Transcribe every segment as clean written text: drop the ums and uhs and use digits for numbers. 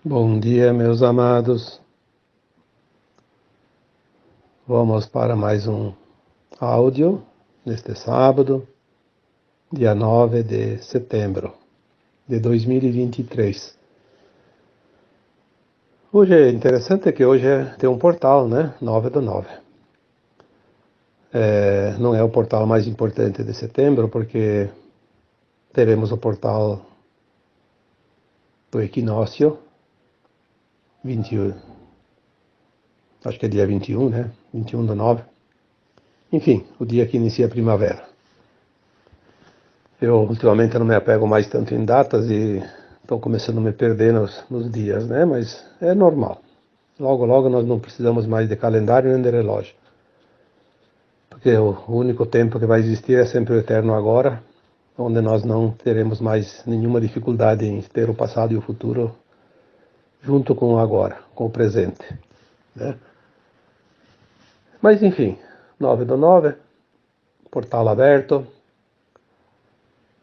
Bom dia, meus amados. Vamos para mais um áudio neste sábado, dia 9 de setembro de 2023. Hoje é interessante que hoje tem um portal, né? 9 do 9. Não é o portal mais importante de setembro, porque teremos o portal do equinócio, 21, acho que é dia 21, né? 21 do 9. Enfim, o dia que inicia a primavera. Eu ultimamente não me apego mais tanto em datas e estou começando a me perder nos dias, né? Mas é normal. Logo, logo nós não precisamos mais de calendário nem de relógio. Porque o único tempo que vai existir é sempre o eterno agora, onde nós não teremos mais nenhuma dificuldade em ter o passado e o futuro junto com o agora, com o presente, né? Mas enfim, 9 do 9, portal aberto.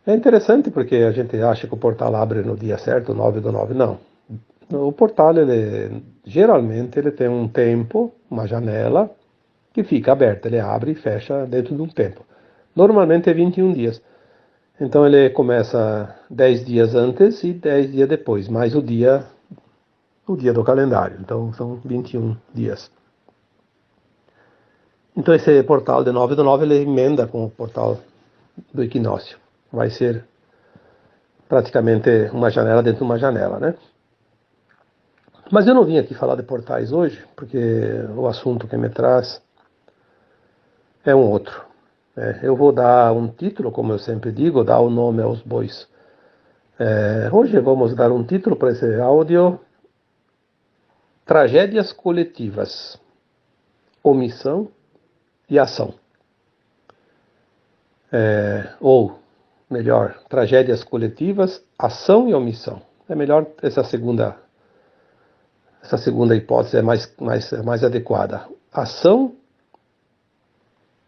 É interessante porque a gente acha que o portal abre no dia certo, 9 do 9. Não. O portal, geralmente, ele tem um tempo, uma janela, que fica aberta. Ele abre e fecha dentro de um tempo. Normalmente é 21 dias. Então ele começa 10 dias antes e 10 dias depois, mais o dia do calendário. Então são 21 dias. Então esse portal de 9 do 9 ele emenda com o portal do equinócio. Vai ser praticamente uma janela dentro de uma janela, né? Mas eu não vim aqui falar de portais hoje, porque o assunto que me traz é um outro. Eu vou dar um título, como eu sempre digo, dar o nome aos bois. Hoje vamos dar um título para esse áudio: Tragédias coletivas, omissão e ação. Ou, melhor, tragédias coletivas, ação e omissão. É melhor essa segunda hipótese é mais adequada. Ação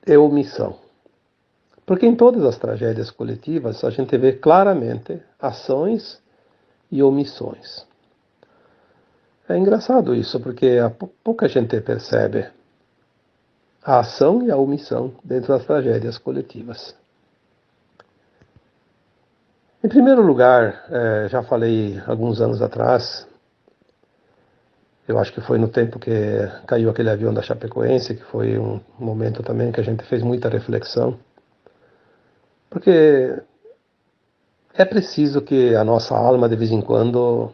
e omissão. Porque em todas as tragédias coletivas a gente vê claramente ações e omissões. É engraçado isso, porque pouca gente percebe a ação e a omissão dentro das tragédias coletivas. Em primeiro lugar, já falei alguns anos atrás, eu acho que foi no tempo que caiu aquele avião da Chapecoense, que foi um momento também que a gente fez muita reflexão, porque é preciso que a nossa alma, de vez em quando,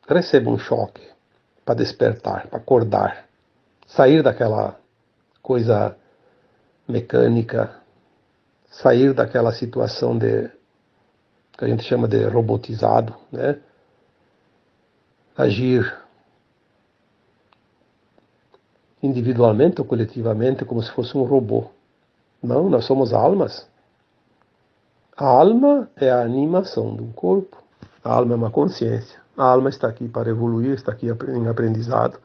receba um choque para despertar, para acordar, sair daquela coisa mecânica, sair daquela situação que a gente chama de robotizado, né? Agir individualmente ou coletivamente como se fosse um robô. Não, nós somos almas. A alma é a animação de um corpo. A alma é uma consciência. A alma está aqui para evoluir, está aqui em aprendizado.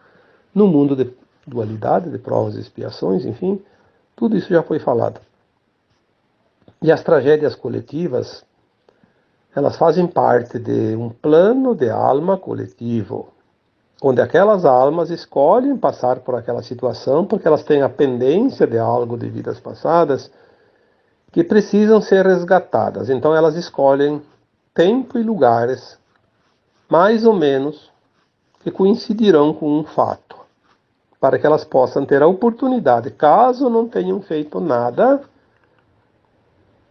No mundo de dualidade, de provas e expiações, enfim, tudo isso já foi falado. E as tragédias coletivas, elas fazem parte de um plano de alma coletivo, onde aquelas almas escolhem passar por aquela situação porque elas têm a pendência de algo de vidas passadas que precisam ser resgatadas. Então elas escolhem tempo e lugares, mais ou menos, que coincidirão com um fato, para que elas possam ter a oportunidade, caso não tenham feito nada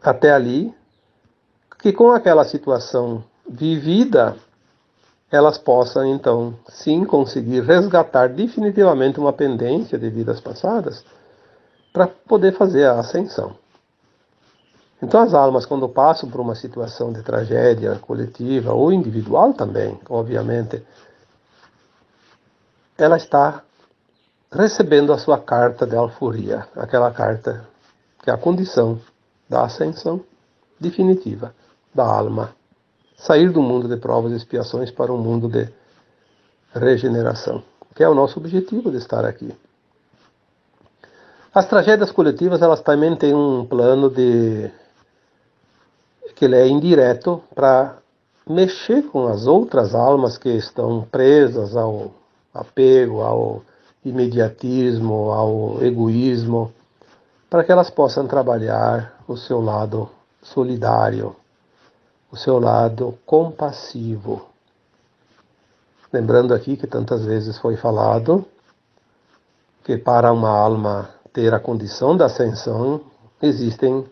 até ali, que com aquela situação vivida, elas possam então sim conseguir resgatar definitivamente uma pendência de vidas passadas para poder fazer a ascensão. Então as almas, quando passam por uma situação de tragédia coletiva ou individual também, obviamente, ela está recebendo a sua carta de alforria, aquela carta que é a condição da ascensão definitiva da alma. Sair do mundo de provas e expiações para um mundo de regeneração, que é o nosso objetivo de estar aqui. As tragédias coletivas, elas também têm um plano que ele é indireto para mexer com as outras almas que estão presas ao apego, ao imediatismo, ao egoísmo, para que elas possam trabalhar o seu lado solidário, o seu lado compassivo. Lembrando aqui que tantas vezes foi falado que para uma alma ter a condição da ascensão, existem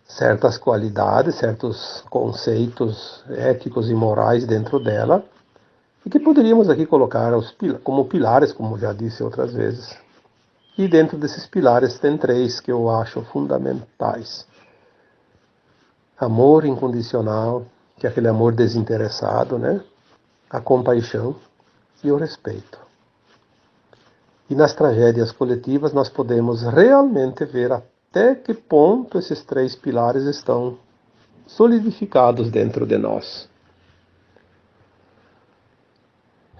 certas qualidades, certos conceitos éticos e morais dentro dela, e que poderíamos aqui colocar como pilares, como já disse outras vezes. E dentro desses pilares tem 3 que eu acho fundamentais. Amor incondicional, que é aquele amor desinteressado, né? A compaixão e o respeito. E nas tragédias coletivas nós podemos realmente ver até que ponto esses 3 pilares estão solidificados dentro de nós.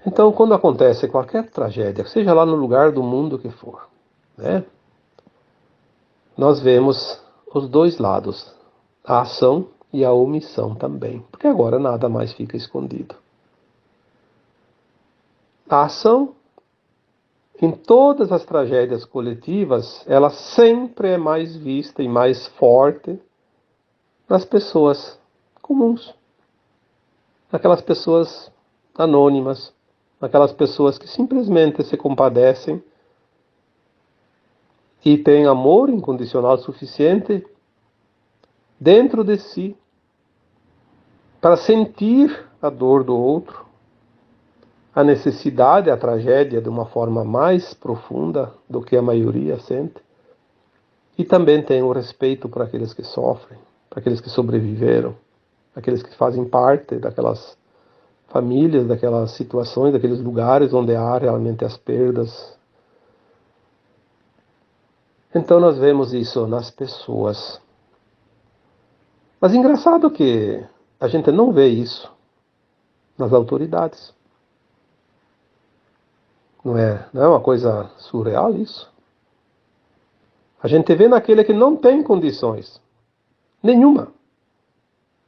Então, quando acontece qualquer tragédia, seja lá no lugar do mundo que for, né? Nós vemos os 2 lados, a ação e a omissão também, porque agora nada mais fica escondido. A ação, em todas as tragédias coletivas, ela sempre é mais vista e mais forte nas pessoas comuns, naquelas pessoas anônimas, naquelas pessoas que simplesmente se compadecem e têm amor incondicional suficiente dentro de si para sentir a dor do outro, a necessidade, a tragédia de uma forma mais profunda do que a maioria sente. E também tem o respeito para aqueles que sofrem, para aqueles que sobreviveram, aqueles que fazem parte daquelas famílias, daquelas situações, daqueles lugares onde há realmente as perdas. Então nós vemos isso nas pessoas. Mas engraçado que a gente não vê isso nas autoridades. Não é uma coisa surreal isso? A gente vê naquele que não tem condições nenhuma.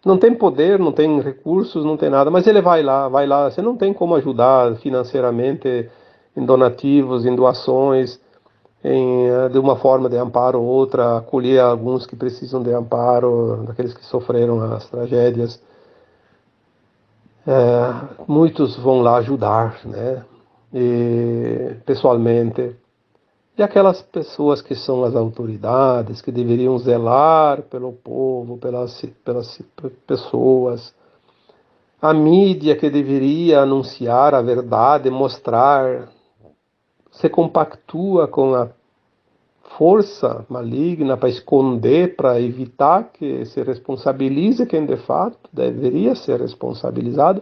Não tem poder, não tem recursos, não tem nada, mas ele vai lá. Você não tem como ajudar financeiramente em donativos, em doações, de uma forma de amparo ou outra, acolher alguns que precisam de amparo, daqueles que sofreram as tragédias. Muitos vão lá ajudar, né? Pessoalmente. E aquelas pessoas que são as autoridades, que deveriam zelar pelo povo, pelas pessoas, a mídia que deveria anunciar a verdade, mostrar, se compactua com a força maligna para esconder, para evitar que se responsabilize quem de fato deveria ser responsabilizado,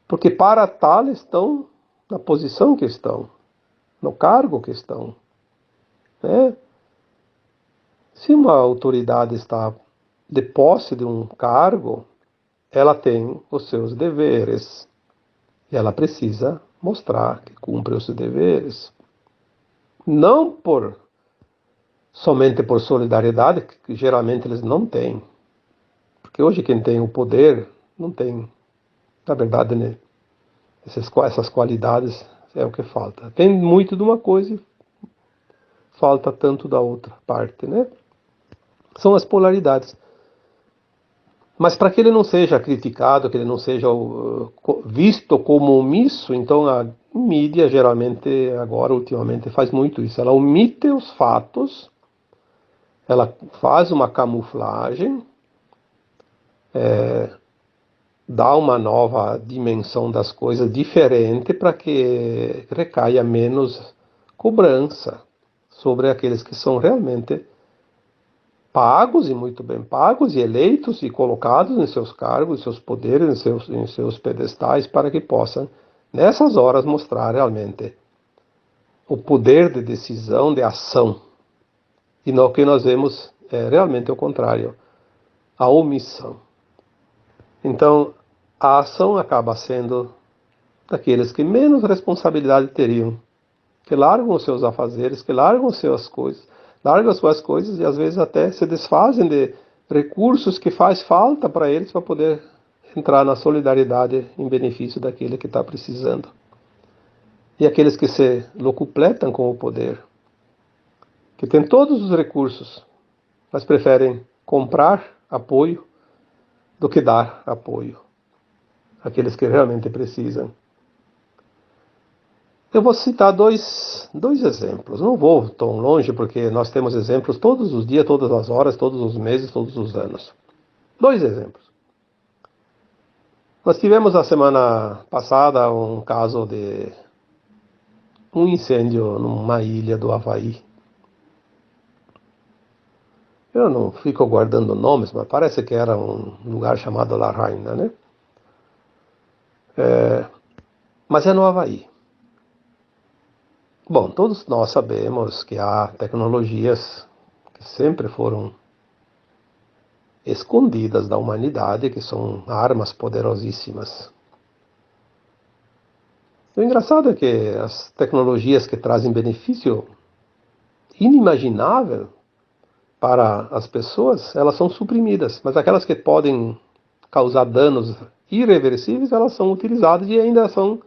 porque para tal estão na posição que estão, no cargo que estão. Se uma autoridade está de posse de um cargo, ela tem os seus deveres e ela precisa mostrar que cumpre os seus deveres. Não somente por solidariedade, que geralmente eles não têm. Porque hoje quem tem o poder não tem, na verdade, né, essas qualidades é o que falta. Tem muito de uma coisa e falta tanto da outra parte, né? São as polaridades. Mas para que ele não seja criticado, que ele não seja visto como omisso, então a mídia geralmente, agora ultimamente, faz muito isso. Ela omite os fatos, ela faz uma camuflagem, dá uma nova dimensão das coisas diferente para que recaia menos cobrança sobre aqueles que são realmente pagos e muito bem pagos e eleitos e colocados em seus cargos, em seus poderes, em seus pedestais, para que possam, nessas horas, mostrar realmente o poder de decisão, de ação. E no que nós vemos é realmente o contrário, a omissão. Então, a ação acaba sendo daqueles que menos responsabilidade teriam, que largam os seus afazeres, que largam as suas coisas e às vezes até se desfazem de recursos que faz falta para eles para poder entrar na solidariedade em benefício daquele que está precisando. E aqueles que se locupletam com o poder, que têm todos os recursos, mas preferem comprar apoio do que dar apoio àqueles que realmente precisam. Eu vou citar dois exemplos. Não vou tão longe, porque nós temos exemplos todos os dias, todas as horas, todos os meses, todos os anos. Dois exemplos. Nós tivemos a semana passada um caso de um incêndio numa ilha do Havaí. Eu não fico guardando nomes, mas parece que era um lugar chamado La Raina, né? Mas é no Havaí. Bom, todos nós sabemos que há tecnologias que sempre foram escondidas da humanidade, que são armas poderosíssimas. O engraçado é que as tecnologias que trazem benefício inimaginável para as pessoas, elas são suprimidas, mas aquelas que podem causar danos irreversíveis, elas são utilizadas e ainda são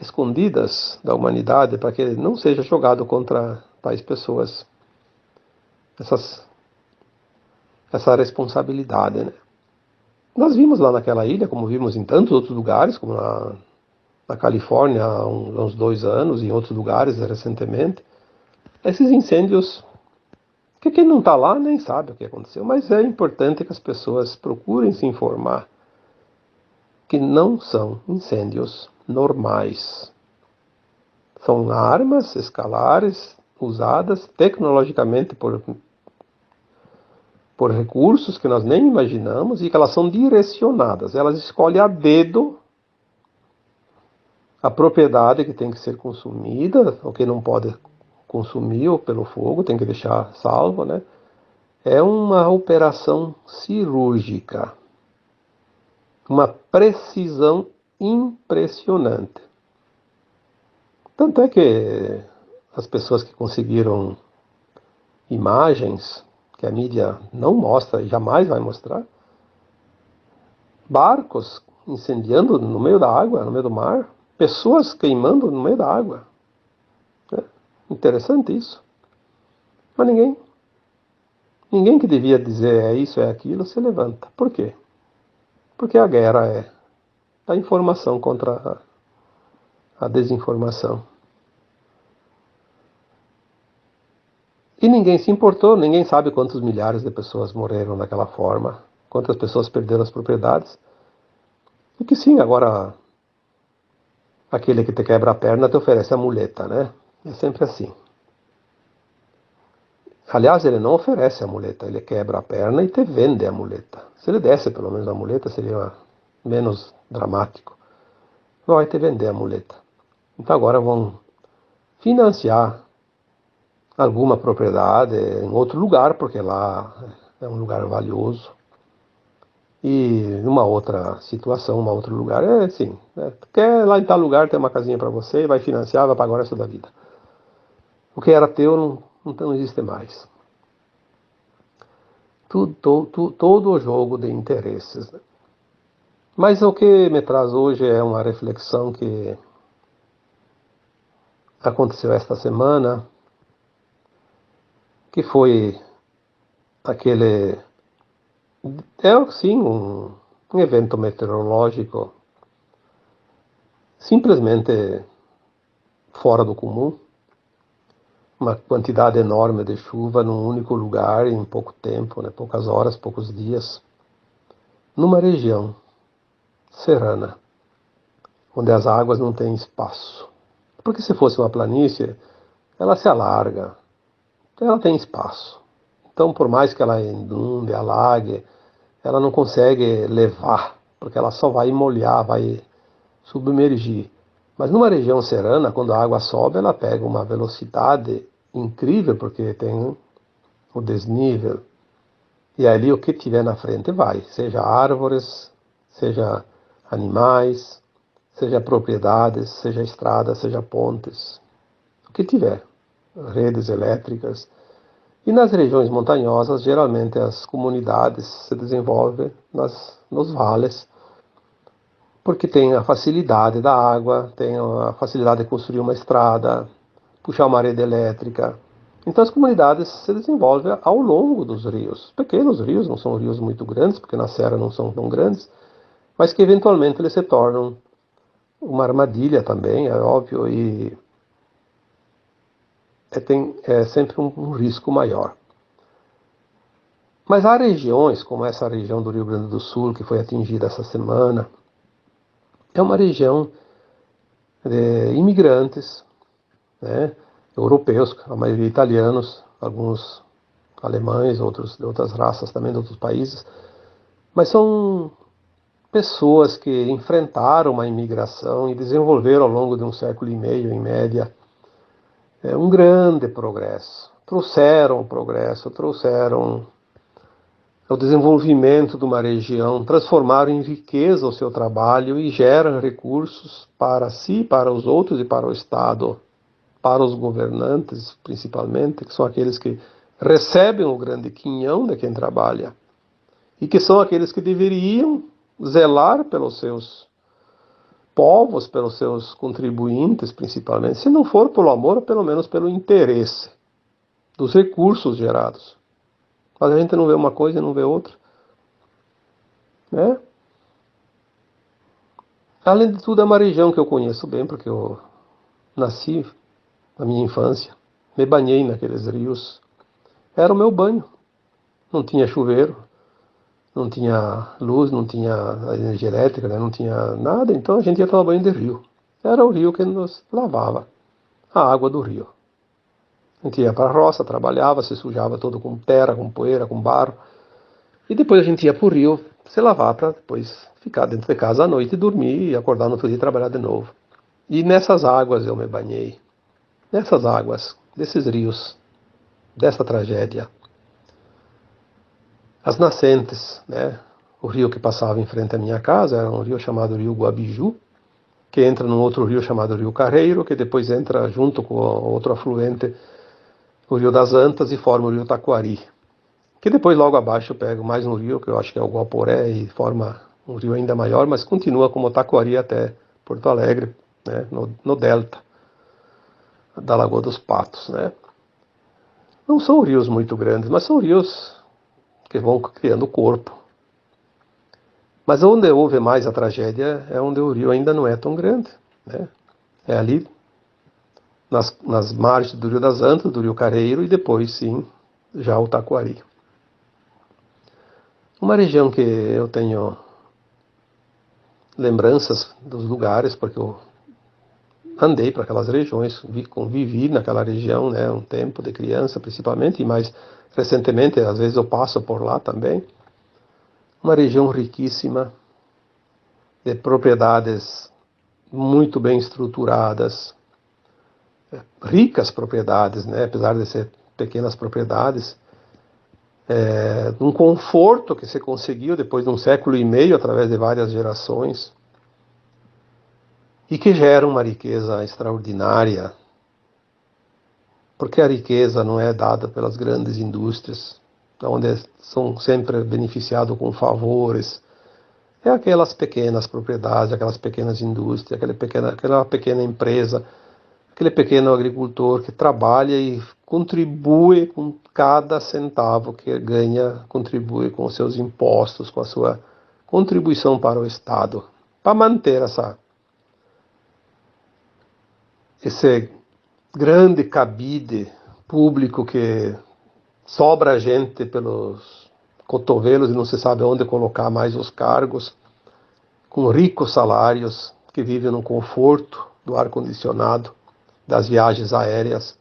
escondidas da humanidade para que não seja jogado contra tais pessoas essa responsabilidade, né? Nós vimos lá naquela ilha, como vimos em tantos outros lugares, como na Califórnia há uns 2 anos, e em outros lugares recentemente, esses incêndios que quem não está lá nem sabe o que aconteceu, mas é importante que as pessoas procurem se informar que não são incêndios normais. São armas escalares usadas tecnologicamente por recursos que nós nem imaginamos e que elas são direcionadas. Elas escolhem a dedo a propriedade que tem que ser consumida, ou que não pode consumir ou pelo fogo, tem que deixar salvo, né? É uma operação cirúrgica. Uma precisão impressionante. Tanto é que as pessoas que conseguiram imagens que a mídia não mostra e jamais vai mostrar, barcos incendiando no meio da água, no meio do mar, pessoas queimando no meio da água. É interessante isso. Mas ninguém que devia dizer é isso, é aquilo, se levanta. Por quê? Porque a guerra é a informação contra a desinformação. E ninguém se importou, ninguém sabe quantos milhares de pessoas morreram daquela forma, quantas pessoas perderam as propriedades. E que sim, agora aquele que te quebra a perna te oferece a muleta, né? É sempre assim. Aliás, ele não oferece a muleta, ele quebra a perna e te vende a muleta. Se ele desse pelo menos a muleta, seria menos dramático. Vai te vender a muleta. Então agora vão financiar alguma propriedade em outro lugar, porque lá é um lugar valioso. E numa outra situação, um outro lugar, é assim, né? Quer lá em tal lugar ter uma casinha para você, vai financiar, vai pagar o resto da vida. O que era teu não existe mais. Todo o jogo de interesses, né? Mas o que me traz hoje é uma reflexão que aconteceu esta semana, que foi aquele, sim, um evento meteorológico simplesmente fora do comum, uma quantidade enorme de chuva num único lugar em pouco tempo, né, poucas horas, poucos dias, numa região serrana, onde as águas não têm espaço. Porque se fosse uma planície, ela se alarga, ela tem espaço. Então, por mais que ela inunde, alague, ela não consegue levar, porque ela só vai molhar, vai submergir. Mas numa região serrana, quando a água sobe, ela pega uma velocidade incrível, porque tem o desnível. E ali o que tiver na frente vai, seja árvores, seja animais, seja propriedades, seja estradas, seja pontes, o que tiver, redes elétricas. E nas regiões montanhosas, geralmente as comunidades se desenvolvem nos vales, porque tem a facilidade da água, tem a facilidade de construir uma estrada, puxar uma rede elétrica. Então as comunidades se desenvolvem ao longo dos rios. Pequenos rios, não são rios muito grandes, porque na serra não são tão grandes, mas que eventualmente eles se tornam uma armadilha também, é óbvio, e tem sempre um risco maior. Mas há regiões, como essa região do Rio Grande do Sul, que foi atingida essa semana, é uma região de imigrantes, né, europeus, a maioria italianos, alguns alemães, outros de outras raças também, de outros países, mas são pessoas que enfrentaram uma imigração e desenvolveram ao longo de um século e meio, em média, um grande progresso. Trouxeram o progresso, trouxeram o desenvolvimento de uma região, transformaram em riqueza o seu trabalho e geram recursos para si, para os outros e para o Estado, para os governantes, principalmente, que são aqueles que recebem o grande quinhão de quem trabalha e que são aqueles que deveriam zelar pelos seus povos, pelos seus contribuintes, principalmente, se não for pelo amor, pelo menos pelo interesse dos recursos gerados. Mas a gente não vê uma coisa e não vê outra, né? Além de tudo, é uma região que eu conheço bem, porque eu nasci na minha infância, me banhei naqueles rios. Era o meu banho. Não tinha chuveiro, não tinha luz, não tinha energia elétrica, né? Não tinha nada, então a gente ia tomar banho de rio. Era o rio que nos lavava, a água do rio. A gente ia para a roça, trabalhava, se sujava todo com terra, com poeira, com barro. E depois a gente ia para o rio se lavar para depois ficar dentro de casa à noite e dormir e acordar no outro dia e trabalhar de novo. E nessas águas eu me banhei. Nessas águas, desses rios, dessa tragédia. As nascentes, né? O rio que passava em frente à minha casa era um rio chamado Rio Guabiju, que entra num outro rio chamado Rio Carreiro, que depois entra junto com outro afluente, o Rio das Antas, e forma o Rio Taquari. Que depois, logo abaixo, eu pego mais um rio, que eu acho que é o Guaporé, e forma um rio ainda maior, mas continua como Taquari até Porto Alegre, né, no delta da Lagoa dos Patos, né. Não são rios muito grandes, mas são rios que vão criando corpo. Mas onde houve mais a tragédia é onde o rio ainda não é tão grande, né. É ali nas margens do Rio das Antas, do Rio Careiro, e depois, sim, já o Taquari. Uma região que eu tenho lembranças dos lugares, porque eu andei para aquelas regiões, convivi naquela região, né, um tempo de criança principalmente, e mais recentemente, às vezes eu passo por lá também. Uma região riquíssima, de propriedades muito bem estruturadas, ricas propriedades, né, apesar de ser pequenas propriedades, um conforto que se conseguiu depois de um século e meio, através de várias gerações, e que gera uma riqueza extraordinária, porque a riqueza não é dada pelas grandes indústrias, onde são sempre beneficiados com favores. É aquelas pequenas propriedades, aquelas pequenas indústrias, aquela pequena empresa, aquele pequeno agricultor que trabalha e contribui com cada centavo que ganha, contribui com os seus impostos, com a sua contribuição para o Estado, para manter esse grande cabide público que sobra gente pelos cotovelos e não se sabe onde colocar mais os cargos, com ricos salários, que vivem no conforto do ar-condicionado, das viagens aéreas,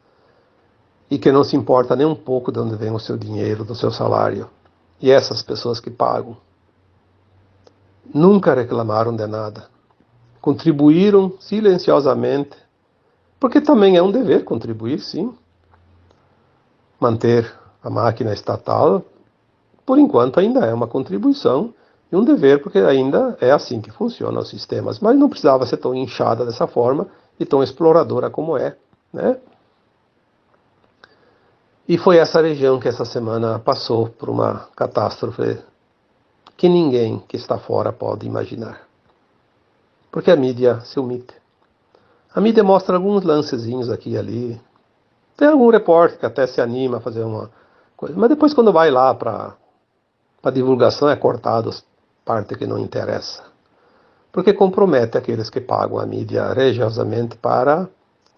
e que não se importa nem um pouco de onde vem o seu dinheiro, do seu salário. E essas pessoas que pagam nunca reclamaram de nada. Contribuíram silenciosamente, porque também é um dever contribuir, sim. Manter a máquina estatal, por enquanto, ainda é uma contribuição e um dever, porque ainda é assim que funcionam os sistemas. Mas não precisava ser tão inchada dessa forma e tão exploradora como é, né? E foi essa região que essa semana passou por uma catástrofe que ninguém que está fora pode imaginar. Porque a mídia se omite. A mídia mostra alguns lancezinhos aqui e ali. Tem algum repórter que até se anima a fazer uma coisa. Mas depois quando vai lá para divulgação é cortado as partes que não interessa. Porque compromete aqueles que pagam a mídia religiosamente para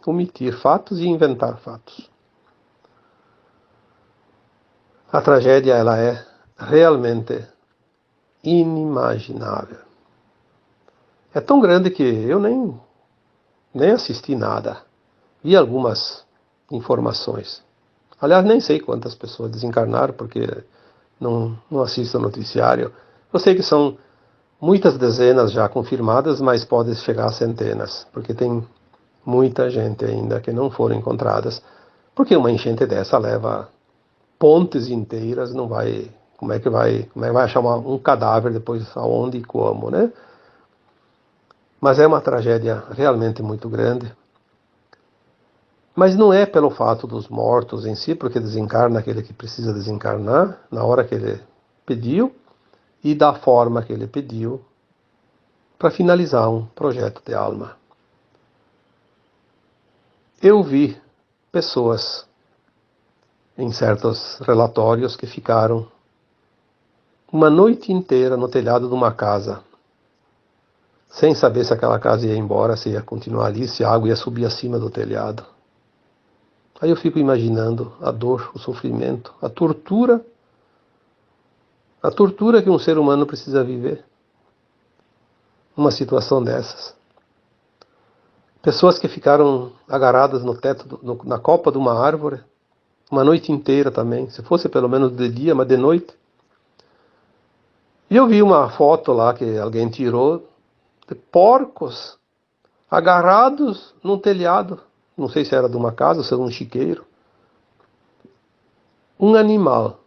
omitir fatos e inventar fatos. A tragédia ela é realmente inimaginável. É tão grande que eu nem assisti nada. Vi algumas informações. Aliás, nem sei quantas pessoas desencarnaram, porque não assisto o noticiário. Eu sei que são muitas dezenas já confirmadas, mas pode chegar a centenas, porque tem muita gente ainda que não foram encontradas. Porque uma enchente dessa leva pontes inteiras, não vai. Como é que vai achar um cadáver depois aonde e como, né? Mas é uma tragédia realmente muito grande. Mas não é pelo fato dos mortos em si, porque desencarna aquele que precisa desencarnar, na hora que ele pediu e da forma que ele pediu, para finalizar um projeto de alma. Eu vi pessoas em certos relatórios que ficaram uma noite inteira no telhado de uma casa, sem saber se aquela casa ia embora, se ia continuar ali, se a água ia subir acima do telhado. Aí eu fico imaginando a dor, o sofrimento, a tortura que um ser humano precisa viver numa situação dessas. Pessoas que ficaram agarradas no teto, na copa de uma árvore, uma noite inteira também, se fosse pelo menos de dia, mas de noite. E eu vi uma foto lá que alguém tirou de porcos agarrados num telhado, não sei se era de uma casa ou se era um chiqueiro. Um animal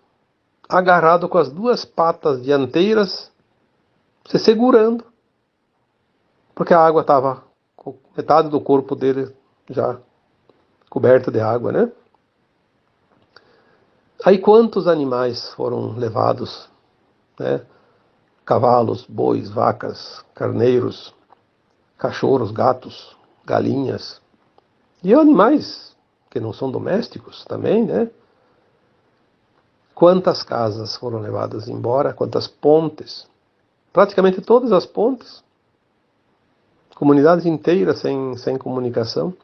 agarrado com as duas patas dianteiras, se segurando, porque a água estava com metade do corpo dele já coberto de água, né? Aí quantos animais foram levados, né? Cavalos, bois, vacas, carneiros, cachorros, gatos, galinhas e animais que não são domésticos também, né? Quantas casas foram levadas embora, quantas pontes, praticamente todas as pontes, comunidades inteiras sem comunicação.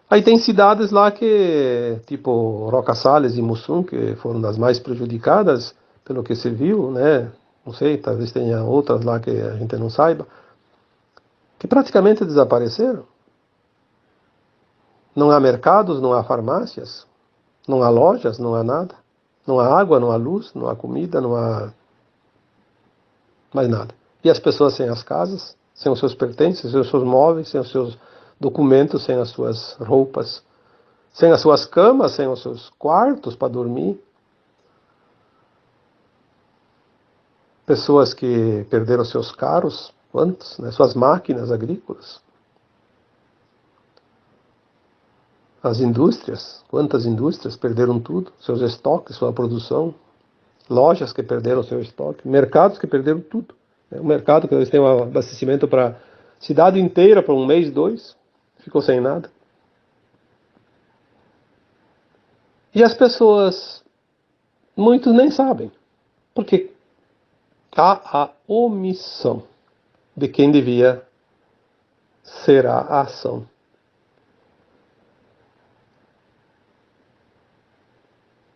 Aí tem cidades lá que, tipo Roca Salles e Mussum, que foram das mais prejudicadas, pelo que se viu, né? Não sei, talvez tenha outras lá que a gente não saiba, que praticamente desapareceram. Não há mercados, não há farmácias, não há lojas, não há nada. Não há água, não há luz, não há comida, não há mais nada. E as pessoas sem as casas, sem os seus pertences, sem os seus móveis, sem os seus documentos, sem as suas roupas, sem as suas camas, sem os seus quartos para dormir. Pessoas que perderam seus carros, quantos, né? Suas máquinas agrícolas. As indústrias, quantas indústrias perderam tudo, seus estoques, sua produção. Lojas que perderam seu estoque, mercados que perderam tudo. O mercado que eles têm um abastecimento para cidade inteira por um mês, dois, ficou sem nada. E as pessoas, muitos nem sabem, porque há a omissão de quem devia ser a ação.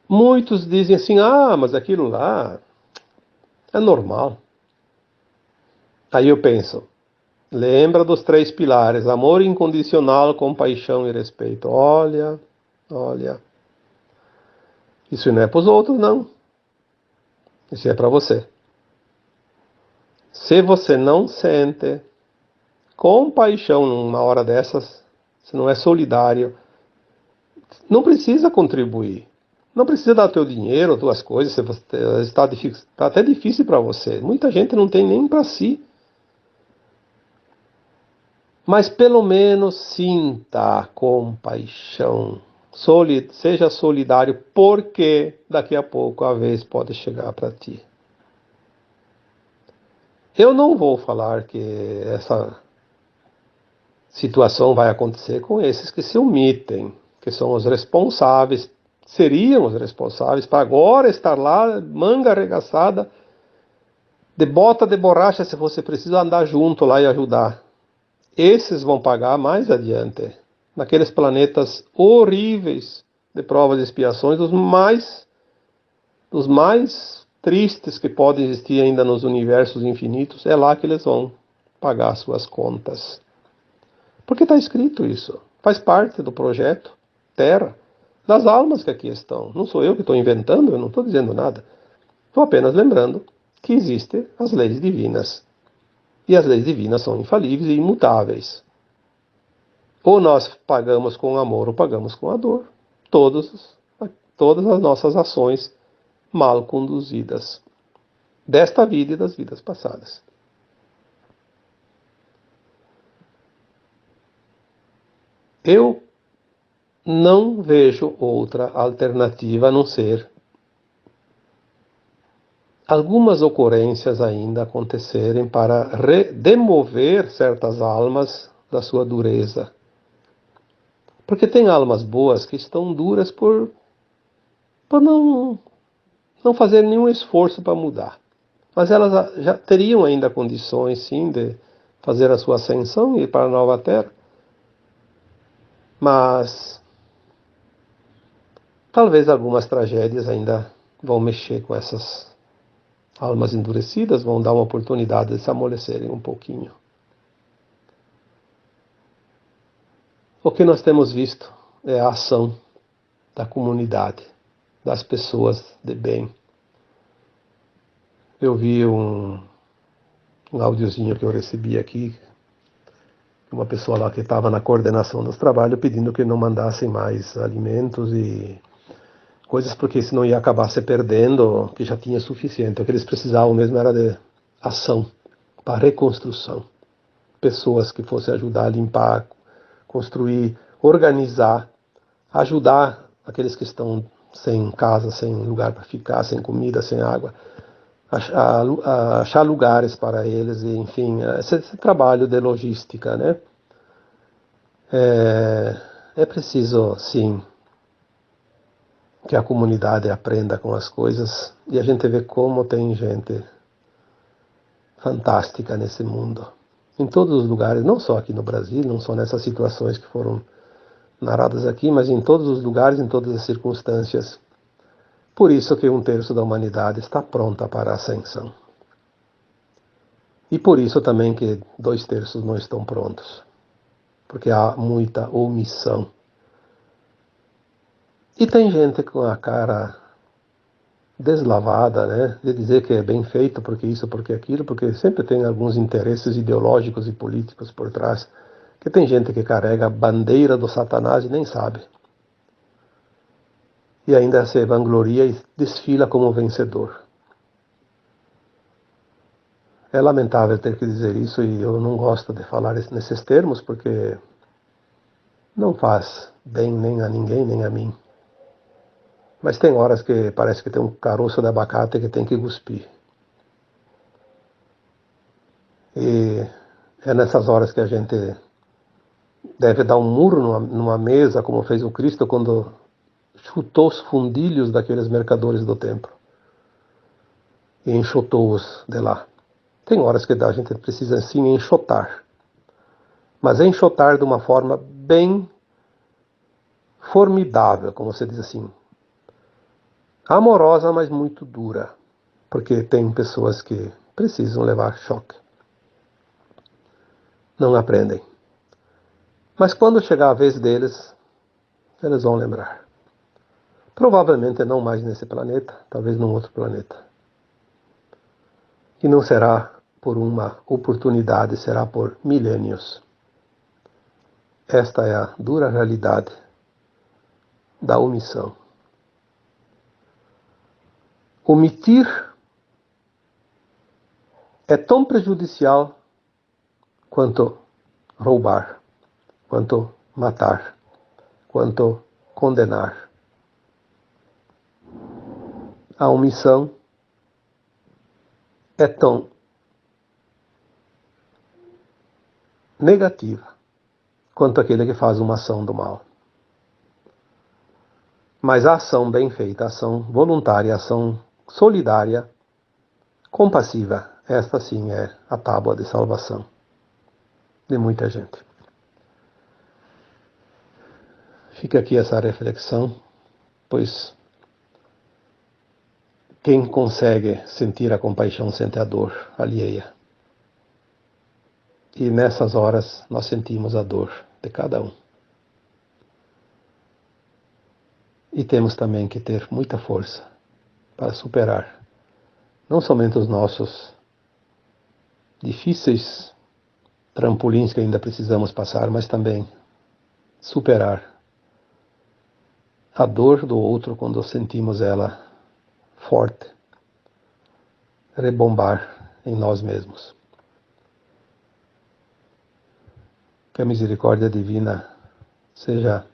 Muitos dizem assim, mas aquilo lá é normal. Aí eu penso, lembra dos 3 pilares, amor incondicional, compaixão e respeito. Olha, isso não é para os outros, não. Isso é para você. Se você não sente compaixão numa hora dessas, se não é solidário, não precisa contribuir. Não precisa dar teu dinheiro, tuas coisas, se você está até difícil para você. Muita gente não tem nem para si. Mas pelo menos sinta a compaixão. Seja solidário, porque daqui a pouco a vez pode chegar para ti. Eu não vou falar que essa situação vai acontecer com esses que se omitem, que são os responsáveis, seriam os responsáveis para agora estar lá, manga arregaçada, de bota de borracha, se você precisa andar junto lá e ajudar. Esses vão pagar mais adiante, naqueles planetas horríveis de provas e expiações, dos mais tristes que podem existir ainda nos universos infinitos. É lá que eles vão pagar suas contas. Porque está escrito isso. Faz parte do projeto Terra, das almas que aqui estão. Não sou eu que estou inventando, eu não estou dizendo nada. Estou apenas lembrando que existem as leis divinas. E as leis divinas são infalíveis e imutáveis. Ou nós pagamos com amor ou pagamos com a dor. Todas as nossas ações mal conduzidas. Desta vida e das vidas passadas. Eu não vejo outra alternativa a não ser algumas ocorrências ainda acontecerem para demover certas almas da sua dureza. Porque tem almas boas que estão duras por não fazer nenhum esforço para mudar. Mas elas já teriam ainda condições, sim, de fazer a sua ascensão e ir para a nova Terra. Mas talvez algumas tragédias ainda vão mexer com essas almas endurecidas, vão dar uma oportunidade de se amolecerem um pouquinho. O que nós temos visto é a ação da comunidade, das pessoas de bem. Eu vi um áudiozinho que eu recebi aqui, uma pessoa lá que estava na coordenação dos trabalhos pedindo que não mandassem mais alimentos e coisas, porque senão ia acabar se perdendo, que já tinha suficiente. O que eles precisavam mesmo era de ação para reconstrução. Pessoas que fossem ajudar a limpar, construir, organizar, ajudar aqueles que estão sem casa, sem lugar para ficar, sem comida, sem água, achar lugares para eles, e, enfim, esse trabalho de logística, né? É preciso, sim, que a comunidade aprenda com as coisas, e a gente vê como tem gente fantástica nesse mundo. Em todos os lugares, não só aqui no Brasil, não só nessas situações que foram narradas aqui, mas em todos os lugares, em todas as circunstâncias. Por isso que 1/3 da humanidade está pronta para a ascensão. E por isso também que 2/3 não estão prontos. Porque há muita omissão. E tem gente com a cara deslavada, né, de dizer que é bem feito, porque isso, porque aquilo, porque sempre tem alguns interesses ideológicos e políticos por trás, que tem gente que carrega a bandeira do Satanás e nem sabe. E ainda se vangloria e desfila como vencedor. É lamentável ter que dizer isso, e eu não gosto de falar nesses termos, porque não faz bem nem a ninguém, nem a mim. Mas tem horas que parece que tem um caroço de abacate que tem que cuspir. E é nessas horas que a gente deve dar um murro numa mesa, como fez o Cristo quando chutou os fundilhos daqueles mercadores do templo e enxotou-os de lá. Tem horas que a gente precisa sim enxotar, mas enxotar de uma forma bem formidável, como você diz assim, amorosa, mas muito dura, porque tem pessoas que precisam levar choque. Não aprendem. Mas quando chegar a vez deles, eles vão lembrar. Provavelmente não mais nesse planeta, talvez num outro planeta. E não será por uma oportunidade, será por milênios. Esta é a dura realidade da omissão. Omitir é tão prejudicial quanto roubar, quanto matar, quanto condenar. A omissão é tão negativa quanto aquele que faz uma ação do mal. Mas a ação bem feita, a ação voluntária, a ação solidária, compassiva, esta sim é a tábua de salvação de muita gente. Fica aqui essa reflexão, pois quem consegue sentir a compaixão sente a dor alheia. E nessas horas nós sentimos a dor de cada um. E temos também que ter muita força para superar não somente os nossos difíceis trampolins que ainda precisamos passar, mas também superar a dor do outro quando sentimos ela forte, rebombar em nós mesmos. Que a misericórdia divina seja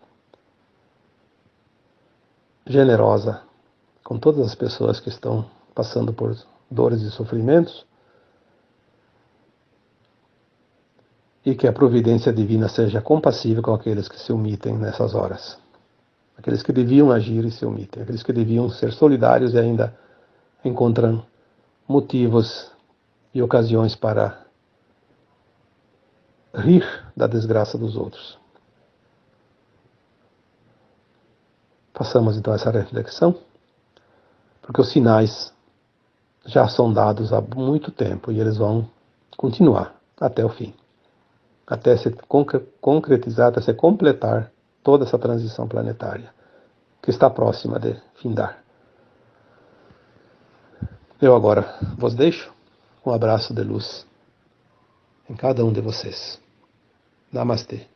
generosa com todas as pessoas que estão passando por dores e sofrimentos, e que a providência divina seja compassiva com aqueles que se omitem nessas horas. Aqueles que deviam agir e se omitem, aqueles que deviam ser solidários e ainda encontram motivos e ocasiões para rir da desgraça dos outros. Façamos então essa reflexão, porque os sinais já são dados há muito tempo e eles vão continuar até o fim, até se concretizar, até se completar toda essa transição planetária que está próxima de findar. Eu agora vos deixo um abraço de luz em cada um de vocês. Namastê.